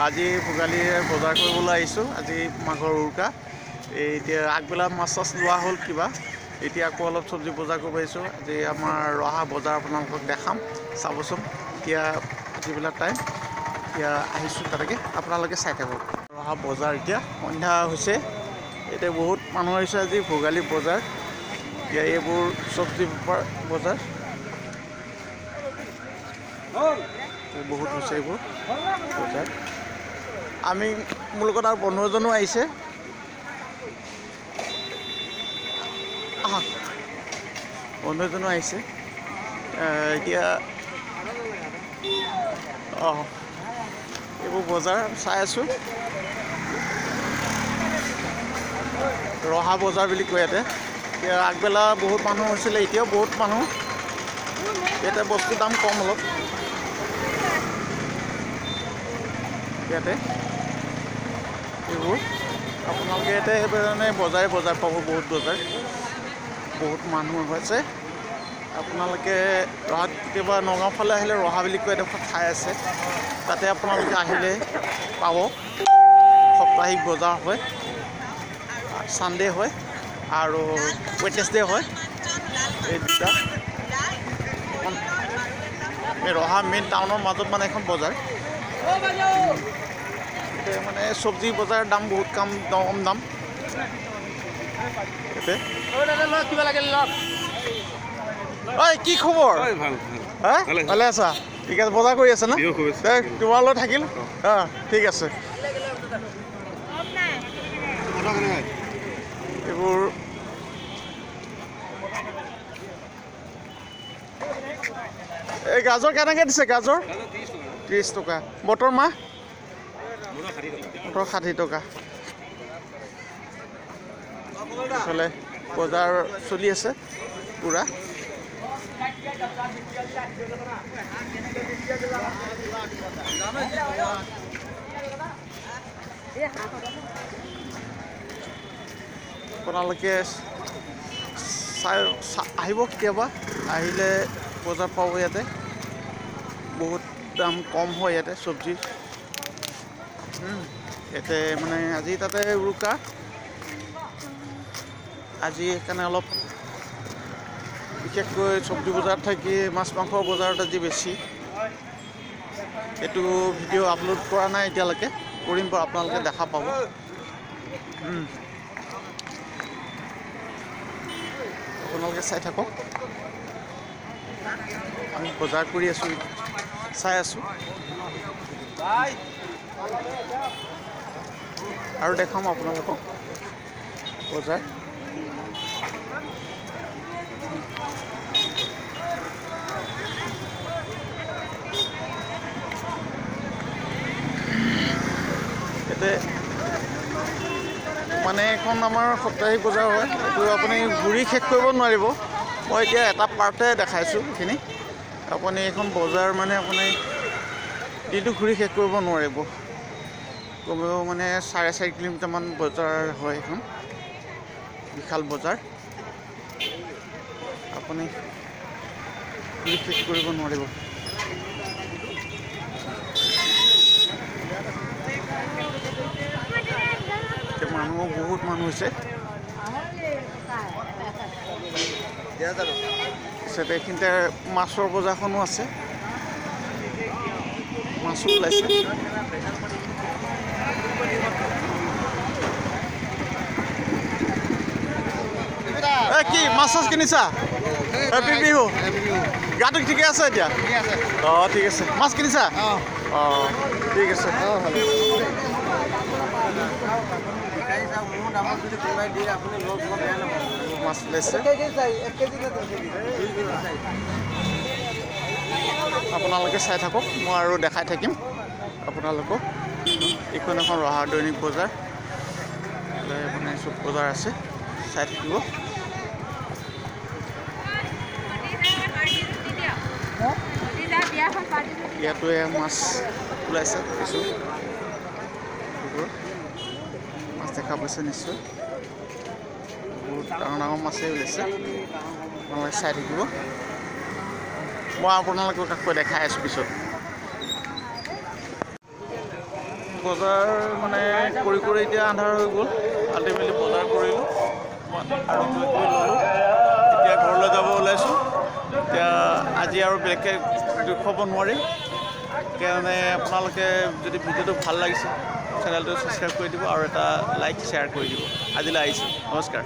আজি ভোগালীৰ বজাৰ কৰিবলৈ আহিছোঁ। আজি মাঘৰ উৰুকা। এতিয়া আগবেলা মাছ চাছ লোৱা হ'ল কিবা, এতিয়া আকৌ অলপ চব্জি বজাৰ কৰিব আহিছোঁ। আজি আমাৰ ৰহা বজাৰ আপোনালোকক দেখাম, চাবচোন। এতিয়া যিবিলাক টাইম, এতিয়া আহিছোঁ তালৈকে, আপোনালোকে চাই থাকক। ৰহা বজাৰ এতিয়া সন্ধ্যা হৈছে, এতিয়া বহুত মানুহ আহিছে আজি ভোগালী বজাৰ। এতিয়া এইবোৰ চব্জি বজাৰ বহুত হৈছে এইবোৰ বজাৰ। আমি মোৰ লগত আৰু বন্ধু এজনো আহিছে। বন্ধু এজনো আহিছে এতিয়া। এইবোৰ বজাৰ চাই আছোঁ। ৰহা বজাৰ বুলি কয় ইয়াতে। এতিয়া আগবেলা বহুত মানুহ হৈছিলে, এতিয়াও বহুত মানুহ। ইয়াতে বস্তুৰ দাম কম অলপ। ইয়াতে এইবোৰ আপোনালোকে ইয়াতে মানে বজাৰ পাব, বহুত বজাৰ, বহুত মানুহ হৈছে। আপোনালোকে ৰহাত কেতিয়াবা নগাঁও ফালে আহিলে ৰহা বুলি কয় এডোখৰ ঠাই আছে, তাতে আপোনালোকে আহিলে পাব। সাপ্তাহিক বজাৰ হয়, ছানডে হয় আৰু ৱেডনেছডে হয়। এই দুটা এই ৰহা মেইন টাউনৰ মাজত মানে এখন বজাৰ। মানে চব্জি বজাৰৰ দাম বহুত কম দাম। ঐ কি খবৰ? হা ভালে আছা? ঠিক আছে, বজাৰ কৰি আছে না? তোমালৈ থাকিল। ঠিক আছে। এইবোৰ এই গাজৰ কেনেকৈ দিছে? গাজৰ 30 টকা। মটৰ মাহ 60 টকা। এইফালে বজাৰ চলি আছে পূৰা। আপোনালোকে আহিব কেতিয়াবা, আহিলে বজাৰ পাব। ইয়াতে বহুত দাম কম হয় ইয়াতে চব্জিৰ। ইয়াতে মানে আজি তাতে উৰুকা, আজি সেইকাৰণে অলপ বিশেষকৈ চব্জি বজাৰত থাকি মাছ মাংসৰ বজাৰত আজি বেছি। এইটো ভিডিঅ' আপলোড কৰা নাই এতিয়ালৈকে, কৰিম বাৰু, আপোনালোকে দেখা পাব। আপোনালোকে চাই থাকক। আমি বজাৰ কৰি আছোঁ, চাই আছোঁ। আৰু দেখাম আপোনালোকক বজাৰ। ইয়াতে মানে এখন আমাৰ সাপ্তাহিক বজাৰ হয়, এইটো আপুনি ঘূৰি শেষ কৰিব নোৱাৰিব। মই এতিয়া এটা পাৰ্টে দেখাইছোঁ এইখিনি। আপুনি এইখন বজাৰ মানে আপুনি দিনটো ঘূৰি শেষ কৰিব নোৱাৰিব। কমেও মানে 4.5 কিলোমিটাৰমান বজাৰ হয় এইখন, বিশাল বজাৰ। আপুনি ঘূৰি শেষ কৰিব নোৱাৰিব। মানুহ বহুত মানুহ হৈছে। এইখিনিতে মাছৰ বজাৰখনো আছে, মাছো ওলাইছে। কি মাছ চাছ কিনিছা? হেপী বিহু। গাটো ঠিকে আছে এতিয়া? ঠিক আছে। মাছ কিনিছা? ঠিক আছে। মাছ ওলাইছে। আপোনালোকে চাই থাকক, মই আৰু দেখাই থাকিম আপোনালোকক। এইখন এখন ৰহা দৈনিক বজাৰ, মানে চব বজাৰ আছে, চাই থাকিব। ইয়াতো মাছ ওলাইছে কিছু, মাছ দেখা পাইছে নিশ্চয়। বহুত ডাঙৰ ডাঙৰ মাছেই ওলাইছে, আপোনালোকে চাই থাকিব। মই আপোনালোকক আকৌ দেখাই আছোঁ পিছত। বজাৰ মানে কৰি এতিয়া আন্ধাৰ হৈ গ'ল। আল্টিমেটলি বজাৰ কৰিলোঁ আৰু কিবা কিবি ল'লোঁ। এতিয়া ঘৰলৈ যাব ওলাইছোঁ। এতিয়া আজি আৰু বেলেগকৈ দেখুৱাব নোৱাৰিম, সেইকাৰণে আপোনালোকে যদি ভিডিঅ'টো ভাল লাগিছে চেনেলটো ছাবস্ক্ৰাইব কৰি দিব আৰু এটা লাইক শ্বেয়াৰ কৰি দিব। আজিলৈ আহিছোঁ, নমস্কাৰ।